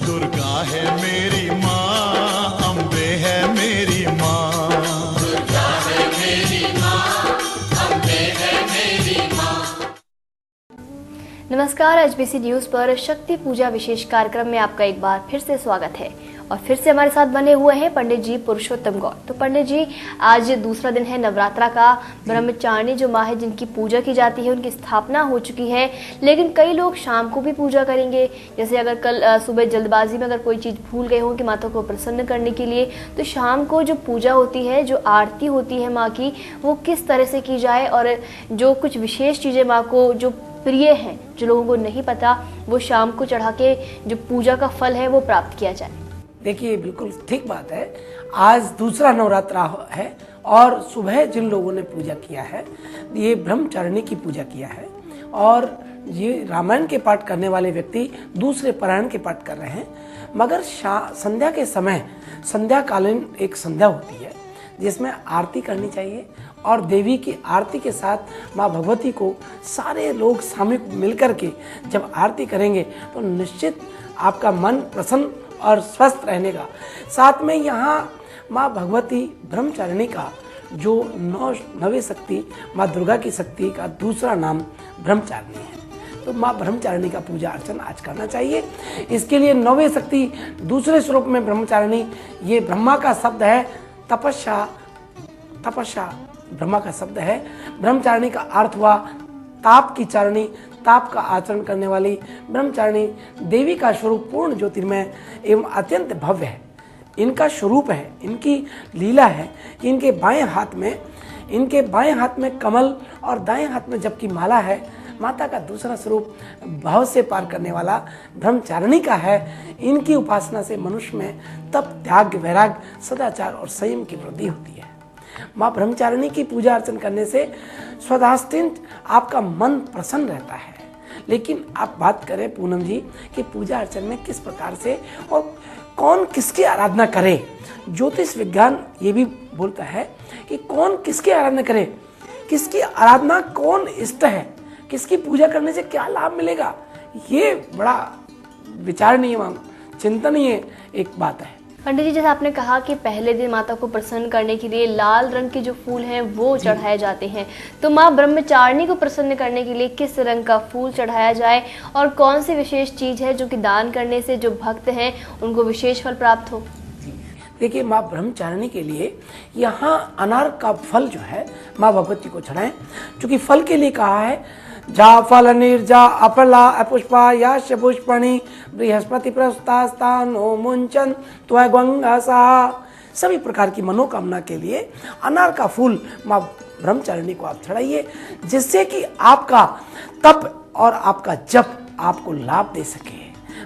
दुर्गा है मेरी माँ, अम्बे है मेरी माँ। दुर्गा है मेरी माँ, अम्बे है मेरी माँ। नमस्कार, एचबीसी न्यूज पर शक्ति पूजा विशेष कार्यक्रम में आपका एक बार फिर से स्वागत है। और फिर से हमारे साथ बने हुए हैं पंडित जी पुरुषोत्तम गौर। तो पंडित जी, आज दूसरा दिन है नवरात्रा का। ब्रह्मचारिणी जो माँ है जिनकी पूजा की जाती है, उनकी स्थापना हो चुकी है, लेकिन कई लोग शाम को भी पूजा करेंगे। जैसे अगर कल सुबह जल्दबाजी में अगर कोई चीज़ भूल गए हो कि माता को प्रसन्न करने के लिए, तो शाम को जो पूजा होती है, जो आरती होती है माँ की, वो किस तरह से की जाए, और जो कुछ विशेष चीज़ें माँ को जो प्रिय हैं, जो लोगों को नहीं पता, वो शाम को चढ़ा के जो पूजा का फल है वो प्राप्त किया जाए। देखिए, बिल्कुल ठीक बात है। आज दूसरा नवरात्रा है और सुबह जिन लोगों ने पूजा किया है, ये ब्रह्मचारिणी की पूजा किया है, और ये रामायण के पाठ करने वाले व्यक्ति दूसरे पारायण के पाठ कर रहे हैं। मगर संध्या के समय संध्याकालीन एक संध्या होती है जिसमें आरती करनी चाहिए, और देवी की आरती के साथ माँ भगवती को सारे लोग सामूहिक मिलकर के जब आरती करेंगे तो निश्चित आपका मन प्रसन्न और स्वस्थ रहने का। साथ में यहाँ माँ भगवती ब्रह्मचारिणी का जो नवे शक्ति माँ दुर्गा की शक्ति का दूसरा नाम ब्रह्मचारिणी है, तो माँ ब्रह्मचारिणी का पूजा अर्चना आज करना चाहिए। इसके लिए नवे शक्ति दूसरे स्वरूप में ब्रह्मचारिणी, ये ब्रह्मा का शब्द है, तपस्या ब्रह्मा का शब्द है। ब्रह्मचारिणी का अर्थ हुआ ताप की चारिणी, ताप का आचरण करने वाली ब्रह्मचारिणी देवी का स्वरूप पूर्ण ज्योतिर्मय एवं अत्यंत भव्य है। इनका स्वरूप है, इनकी लीला है कि इनके बाएं हाथ में कमल और दाएं हाथ में जबकि माला है। माता का दूसरा स्वरूप भाव से पार करने वाला ब्रह्मचारिणी का है। इनकी उपासना से मनुष्य में तप, त्याग, वैराग्य, सदाचार और संयम की वृद्धि होती है। माँ ब्रह्मचारिणी की पूजा अर्चन करने से स्वदास्तिंच आपका मन प्रसन्न रहता है। लेकिन आप बात करें पूनम जी कि पूजा अर्चन में किस प्रकार से और कौन किसकी आराधना करे, ज्योतिष विज्ञान ये भी बोलता है कि कौन किसकी आराधना करे, किसकी आराधना कौन इष्ट है, किसकी पूजा करने से क्या लाभ मिलेगा, ये बड़ा विचारणीय, चिंतनीय एक बात है। पंडित जी, जैसे आपने कहा कि पहले दिन माता को प्रसन्न करने के लिए लाल रंग के जो फूल हैं वो चढ़ाए जाते हैं, तो माँ ब्रह्मचारिणी को प्रसन्न करने के लिए किस रंग का फूल चढ़ाया जाए, और कौन सी विशेष चीज है जो कि दान करने से जो भक्त हैं उनको विशेष फल प्राप्त हो? देखिए, माँ ब्रह्मचारिणी के लिए यहाँ अनार का फल जो है माँ भगवती को चढ़ाएं, क्योंकि फल के लिए कहा है जा फल निर्जा अपला अपुष्पा याश पुष्पणि बृहस्पति प्रस्तास्तानो मुंचन त्वगंगासा। सभी प्रकार की मनोकामना के लिए अनार का फूल माँ ब्रह्मचारिणी को आप चढ़ाइए, जिससे कि आपका तप और आपका जप आपको लाभ दे सके।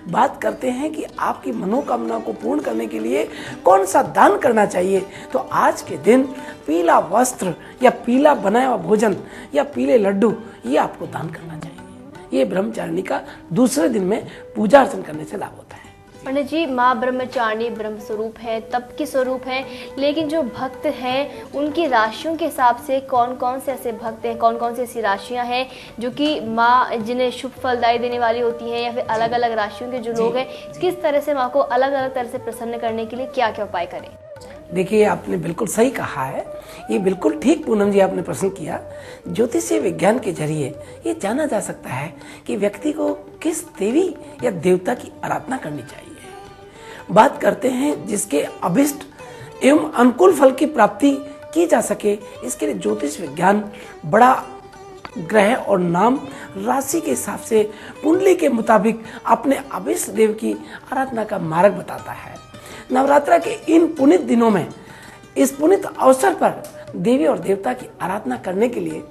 बात करते हैं कि आपकी मनोकामना को पूर्ण करने के लिए कौन सा दान करना चाहिए, तो आज के दिन पीला वस्त्र या पीला बनाया हुआ भोजन या पीले लड्डू ये आपको दान करना चाहिए। ये ब्रह्मचारिणी का दूसरे दिन में पूजा अर्चन करने से लाभ होता है। पंडित जी, माँ ब्रह्मचारिणी ब्रह्म स्वरूप है, तप की स्वरूप है, लेकिन जो भक्त हैं उनकी राशियों के हिसाब से कौन कौन से ऐसे भक्त हैं, कौन कौन सी ऐसी राशियाँ हैं जो कि माँ जिन्हें शुभ फलदायी देने वाली होती हैं, या फिर अलग अलग राशियों के जो लोग हैं, किस तरह से माँ को अलग अलग तरह से प्रसन्न करने के लिए क्या क्या उपाय करें? देखिए, आपने बिल्कुल सही कहा है, ये बिल्कुल ठीक पूनम जी आपने प्रश्न किया। ज्योतिषीय विज्ञान के जरिए ये जाना जा सकता है कि व्यक्ति को किस देवी या देवता की आराधना करनी चाहिए। बात करते हैं जिसके अभिष्ट एवं अनुकूल फल की प्राप्ति की जा सके, इसके लिए ज्योतिष विज्ञान बड़ा ग्रह और नाम राशि के हिसाब से कुंडली के मुताबिक अपने अभिष्ट देव की आराधना का मार्ग बताता है। नवरात्रा के इन पुनित दिनों में, इस पुनित अवसर पर देवी और देवता की आराधना करने के लिए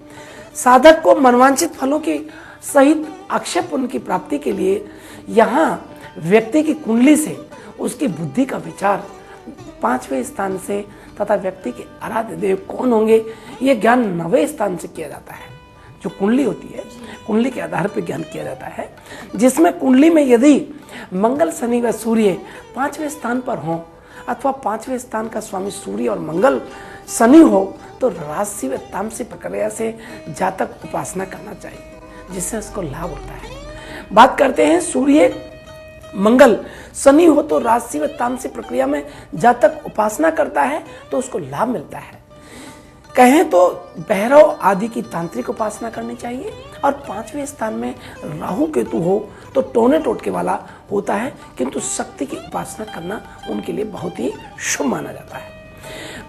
साधक को मनवांछित फलों के सहित अक्षय पुण्य की प्राप्ति के लिए यहाँ व्यक्ति की कुंडली से उसकी बुद्धि का विचार 5वें स्थान से तथा व्यक्ति के आराध्य देव कौन होंगे ये ज्ञान 9वें स्थान से किया जाता है। जो कुंडली होती है, कुंडली के आधार पर ज्ञान किया जाता है, जिसमें कुंडली में यदि मंगल, शनि व सूर्य 5वें स्थान पर हो अथवा 5वें स्थान का स्वामी सूर्य और मंगल शनि हो तो राशि व तामसिक प्रक्रिया से जातक उपासना करना चाहिए, जिससे उसको लाभ होता है। बात करते हैं सूर्य मंगल शनि हो तो राजसी व तामसी प्रक्रिया में जातक उपासना करता है तो उसको लाभ मिलता है। कहें तो भैरव आदि की तांत्रिक उपासना करनी चाहिए। और 5वें स्थान में राहु केतु हो तो टोने टोटके वाला होता है, किंतु शक्ति की उपासना करना उनके लिए बहुत ही शुभ माना जाता है।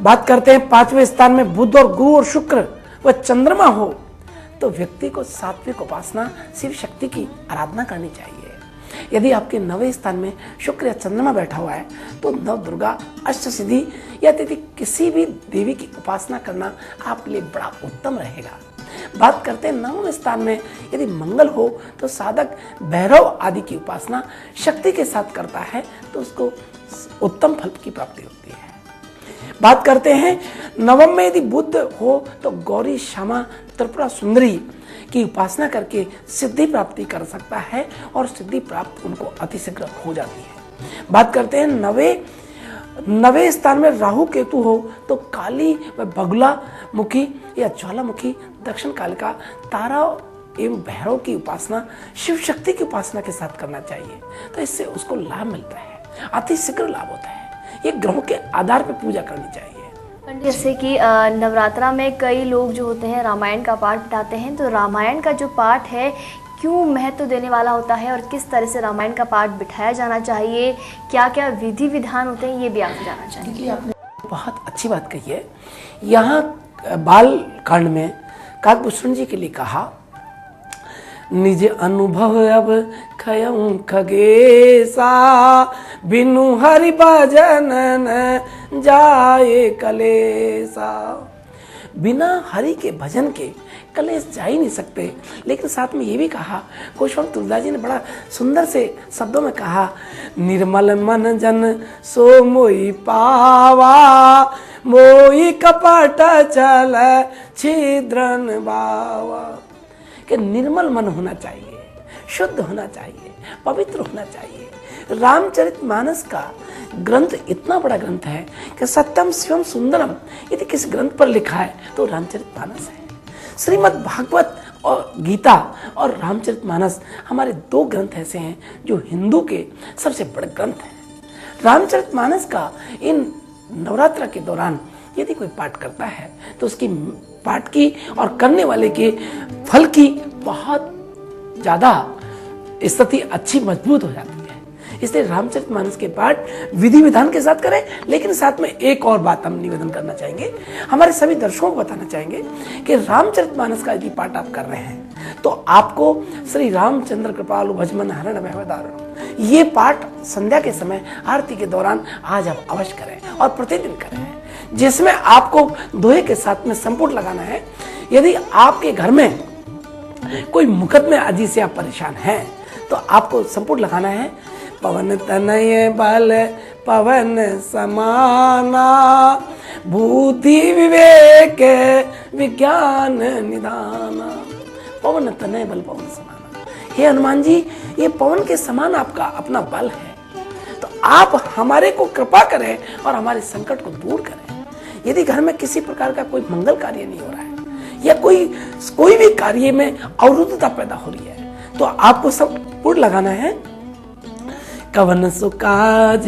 बात करते हैं 5वें स्थान में बुध और गुरु और शुक्र व चंद्रमा हो तो व्यक्ति को सात्विक उपासना शिव शक्ति की आराधना करनी चाहिए। यदि आपके 9वें स्थान में शुक्र या चंद्रमा बैठा हुआ है तो नव दुर्गा, अष्टसिद्धि या यदि किसी भी देवी की उपासना करना आपके लिए बड़ा उत्तम रहेगा। बात करते हैं 9वें स्थान में यदि मंगल हो तो साधक भैरव आदि की उपासना शक्ति के साथ करता है तो उसको उत्तम फल की प्राप्ति होती है। बात करते हैं 9वें में यदि बुध हो तो गौरी, श्यामा, त्रिपुरा सुंदरी की उपासना करके सिद्धि प्राप्ति कर सकता है और सिद्धि प्राप्त उनको अतिशीघ्र हो जाती है। बात करते हैं 9वें स्थान में राहु केतु हो तो काली व बगुला मुखी या ज्वालामुखी, दक्षिण कालिका, तारा एवं भैरव की उपासना शिव शक्ति की उपासना के साथ करना चाहिए तो इससे उसको लाभ मिलता है, अतिशीघ्र लाभ होता है। ये ग्रहों के आधार पर पूजा करनी चाहिए। जैसे कि नवरात्रा में कई लोग जो होते हैं रामायण का पाठ बिठाते हैं, तो रामायण का जो पाठ है क्यों महत्व देने वाला होता है और किस तरह से रामायण का पाठ बिठाया जाना चाहिए, क्या क्या विधि विधान होते हैं, ये भी आप जानना चाहिए। देखिए, आपने बहुत अच्छी बात कही है। यहाँ बाल कांड में काकभूषण जी के लिए कहा, निज अनुभव अब खयऊं खगेसा, बिनु हरि भजन न जाए कलेसा। बिना हरि के भजन के कलेश जा ही नहीं सकते। लेकिन साथ में ये भी कहा, गोस्वामी तुलसीदास जी ने बड़ा सुंदर से शब्दों में कहा, निर्मल मन जन सो मोई पावा, मोई कपट चल छिद्रन बावा। कि निर्मल मन होना चाहिए, शुद्ध होना चाहिए, पवित्र होना चाहिए। रामचरितमानस का ग्रंथ इतना बड़ा ग्रंथ है कि सत्यम शिवम सुंदरम यदि किस ग्रंथ पर लिखा है तो रामचरितमानस है। श्रीमद् भागवत और गीता और रामचरितमानस हमारे 2 ग्रंथ ऐसे हैं जो हिंदू के सबसे बड़े ग्रंथ हैं। रामचरितमानस का इन नवरात्र के दौरान यदि कोई पाठ करता है तो उसकी पाठ की और करने वाले के फल की बहुत ज्यादा स्थिति अच्छी मजबूत हो जाती है। इसलिए रामचरितमानस के पाठ विधि विधान के साथ करें। लेकिन साथ में एक और बात हम निवेदन करना चाहेंगे, हमारे सभी दर्शकों को बताना चाहेंगे कि रामचरितमानस का यदि पाठ आप कर रहे हैं तो आपको श्री रामचंद्र कृपालु भजमन हरण भयदारुण ये पाठ संध्या के समय आरती के दौरान आज आप अवश्य करें और प्रतिदिन करें, जिसमें आपको दोहे के साथ में संपुट लगाना है। यदि आपके घर में कोई मुकदमे आदि से आप परेशान हैं तो आपको संपुट लगाना है, पवन तनय बल पवन समाना, बुद्धि विवेक विज्ञान निधाना। पवन तनय बल पवन समाना, हे हनुमान जी, ये पवन के समान आपका अपना बल है, तो आप हमारे को कृपा करें और हमारे संकट को दूर करें। यदि घर में किसी प्रकार का कोई मंगल कार्य नहीं हो रहा है या कोई भी कार्य में अवरुद्धता पैदा हो रही है तो आपको सब पुर लगाना है। कवन सुकाज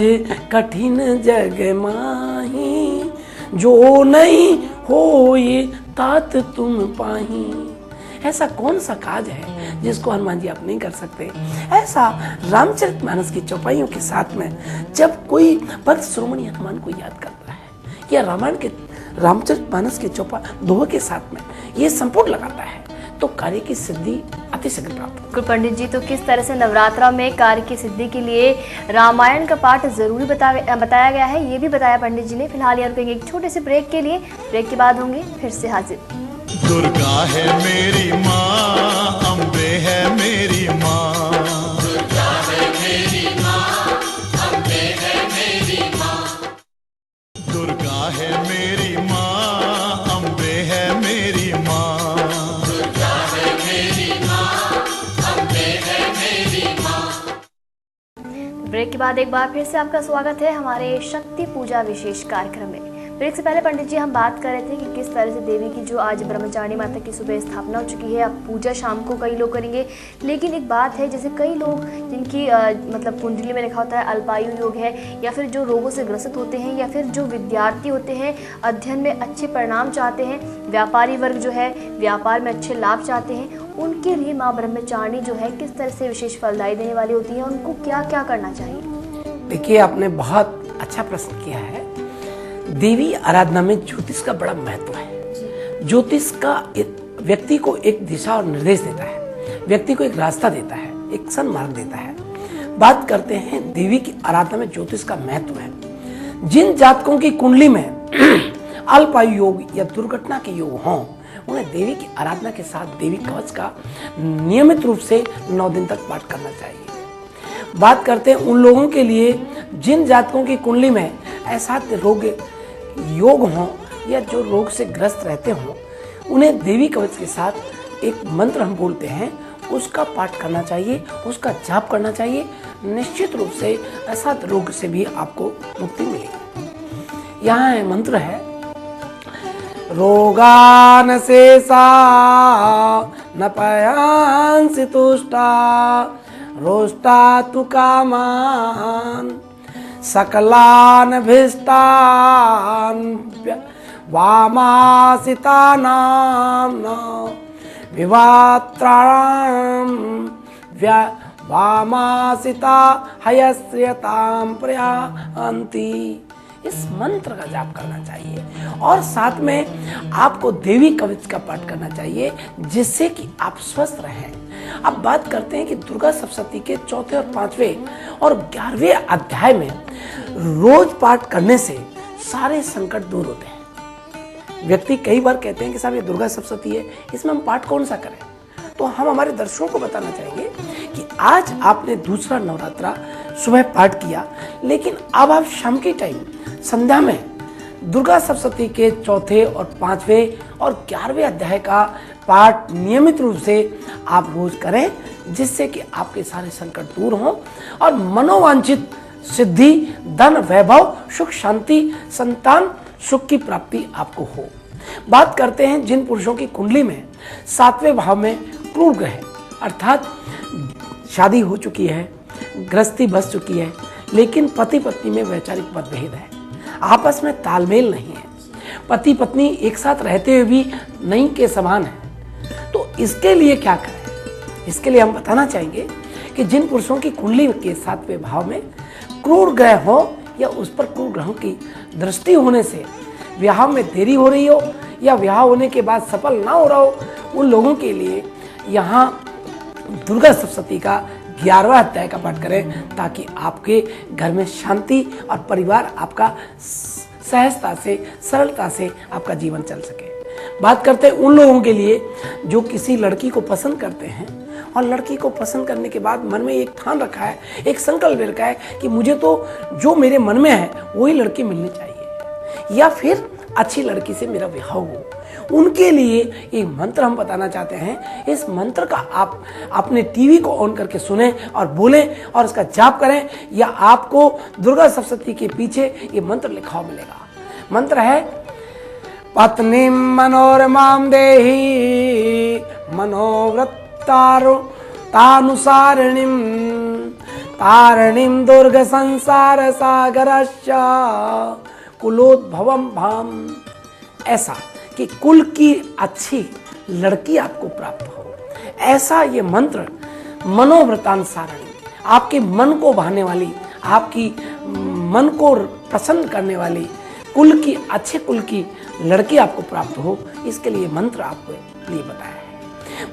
कठिन जग माही, जो नहीं होए तात तुम पाही। ऐसा कौन सा काज है जिसको हनुमान जी आप नहीं कर सकते। ऐसा रामचरितमानस की चौपाइयों के साथ में जब कोई भक्त श्रोमणी हनुमान को याद करता है या रामायण के रामचरितमानस के चौपा दोहे के साथ में ये संपूर्ण लगाता है तो कार्य की सिद्धि अतिशीघ्र प्राप्त होगी। पंडित जी, तो किस तरह से नवरात्रा में कार्य की सिद्धि के लिए रामायण का पाठ जरूरी बताया गया है, ये भी बताया पंडित जी ने। फिलहाल यहाँ रुकेंगे एक छोटे से ब्रेक के लिए, ब्रेक के बाद होंगे फिर से हाजिर। दुर्गा है मेरी माँ, अम्बे है मेरी माँ, दुर्गा है मेरी माँ, अम्बे है मेरी माँ, दुर्गा है मेरी माँ, अम्बे है मेरी माँ, दुर्गा है मेरी माँ, अम्बे है मेरी माँ। ब्रेक के बाद एक बार फिर से आपका स्वागत है हमारे शक्ति पूजा विशेष कार्यक्रम में। ब्रेक से पहले पंडित जी हम बात कर रहे थे कि किस तरह से देवी की जो आज ब्रह्मचारिणी माता की सुबह स्थापना हो चुकी है, अब पूजा शाम को कई लोग करेंगे। लेकिन एक बात है, जैसे कई लोग जिनकी मतलब कुंडली में लिखा होता है अल्पायु योग है, या फिर जो रोगों से ग्रसित होते हैं, या फिर जो विद्यार्थी होते हैं अध्ययन में अच्छे परिणाम चाहते हैं, व्यापारी वर्ग जो है व्यापार में अच्छे लाभ चाहते हैं, उनके लिए माँ ब्रह्मचारिणी जो है किस तरह से विशेष फलदायी देने वाली होती है, उनको क्या क्या करना चाहिए? देखिए, आपने बहुत अच्छा प्रश्न किया है। देवी आराधना में ज्योतिष का बड़ा महत्व है। ज्योतिष का व्यक्ति को एक दिशा और निर्देश देता है, व्यक्ति को एक रास्ता देता है, एक सन्मार्ग देता है। बात करते हैं देवी की आराधना में ज्योतिष का महत्व है। जिन जातकों की कुंडली में अल्पायु योग या दुर्घटना के योग हों, उन्हें देवी की आराधना के साथ देवी कवच का नियमित रूप से 9 दिन तक पाठ करना चाहिए। बात करते हैं उन लोगों के लिए जिन जातकों की कुंडली में ऐसा रोग योग हों या जो रोग से ग्रस्त रहते हों, उन्हें देवी कवच के साथ एक मंत्र हम बोलते हैं, उसका पाठ करना चाहिए, उसका जाप करना चाहिए। निश्चित रूप से ऐसा रोग से भी आपको मुक्ति मिलेगी। यहाँ है मंत्र है, रोगान शेषा न पयांसि तुष्टा रोष्टा तु कामान सकलान भीष्टान वामासितानां विवात्राणां वामासिता हयस्यतां प्रयान्ति। इस मंत्र का जाप करना चाहिए और साथ में आपको देवी कवच का पाठ करना चाहिए, जिससे कि आप स्वस्थ रहें। अब बात करते हैं कि दुर्गा सप्तशती के 4थे और 5वें और 11वें अध्याय में रोज पाठ करने से सारे संकट दूर होते हैं। व्यक्ति कई बार कहते हैं कि साहब ये दुर्गा सप्तशती है, इसमें हम पाठ कौन सा करें? तो हम हमारे दर्शकों को बताना चाहेंगे कि आज आपने दूसरा नवरात्रा सुबह पाठ किया, लेकिन अब आप शाम के टाइम संध्या में दुर्गा सप्तशती के 4थे और 5वें और 11वें अध्याय का पाठ नियमित रूप से आप रोज करें, जिससे कि आपके सारे संकट दूर हों और मनोवांछित सिद्धि, धन, वैभव, सुख, शांति, संतान सुख की प्राप्ति आपको हो। बात करते हैं जिन पुरुषों की कुंडली में 7वें भाव में क्रूर ग्रह अर्थात शादी हो चुकी है, गृहस्थी बस चुकी है, लेकिन पति पत्नी में वैचारिक मतभेद है, आपस में तालमेल नहीं है, पति पत्नी एक साथ रहते हुए भी नहीं के समान है, तो इसके लिए क्या करें? इसके लिए हम बताना चाहेंगे कि जिन पुरुषों की कुंडली के 7वें भाव में क्रूर ग्रह हो या उस पर क्रूर ग्रहों की दृष्टि होने से विवाह में देरी हो रही हो या विवाह होने के बाद सफल ना हो रहा हो, उन लोगों के लिए यहाँ दुर्गा सप्तशती का 11वां अध्याय का पाठ करें, ताकि आपके घर में शांति और परिवार आपका सहजता से, सरलता से आपका जीवन चल सके। बात करते हैं उन लोगों के लिए जो किसी लड़की को पसंद करते हैं और लड़की को पसंद करने के बाद मन में एक ठान रखा है, एक संकल्प ले रखा है कि मुझे तो जो मेरे मन में है वही लड़की मिलनी चाहिए या फिर अच्छी लड़की से मेरा विवाह हो। उनके लिए एक मंत्र हम बताना चाहते हैं। इस मंत्र का आप अपने टीवी को ऑन करके सुने और बोलें और इसका जाप करें, या आपको दुर्गा सप्तशती के पीछे ये मंत्र लिखा हुआ मिलेगा। मंत्र है, पत्नी मनोरमां देहि मनोवृत्तारु तानुसारिणीं तारिणीं दुर्ग संसार सागरस्य कुलोद्भवम भाम। ऐसा कि कुल की अच्छी लड़की आपको प्राप्त हो, ऐसा ये मंत्र मनोव्रतानुसारिणी, आपके मन को भाने वाली, आपकी मन को प्रसन्न करने वाली कुल की, अच्छे कुल की लड़की आपको प्राप्त हो, इसके लिए मंत्र आपको लिए बताया है।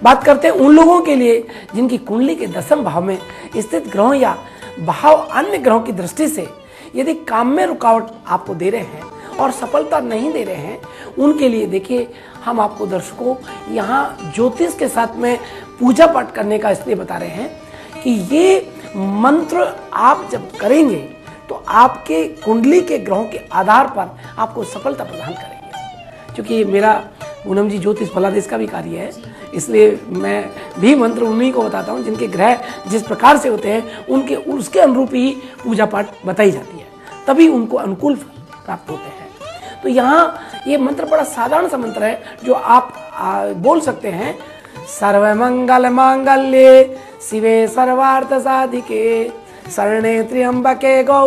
बात करते हैं उन लोगों के लिए जिनकी कुंडली के 10वें भाव में स्थित ग्रहों या भाव अन्य ग्रहों की दृष्टि से यदि काम में रुकावट आपको दे रहे हैं और सफलता नहीं दे रहे हैं, उनके लिए देखिए हम आपको दर्शकों यहाँ ज्योतिष के साथ में पूजा पाठ करने का इसलिए बता रहे हैं कि ये मंत्र आप जब करेंगे तो आपके कुंडली के ग्रहों के आधार पर आपको सफलता प्रदान करेंगे। क्योंकि मेरा पूनम जी ज्योतिष फलादेश का भी कार्य है, इसलिए मैं भी मंत्र उन्हीं को बताता हूँ जिनके ग्रह जिस प्रकार से होते हैं उनके उसके अनुरूप ही पूजा पाठ बताई जाती है, तभी उनको अनुकूल फल प्राप्त होते हैं। तो यहाँ ये मंत्र बड़ा साधारण सा मंत्र है जो आप बोल सकते हैं। सर्वमंगल मांगल्ये शिवे सर्वार्थ साधिके शरणे त्र्यंबके गौरी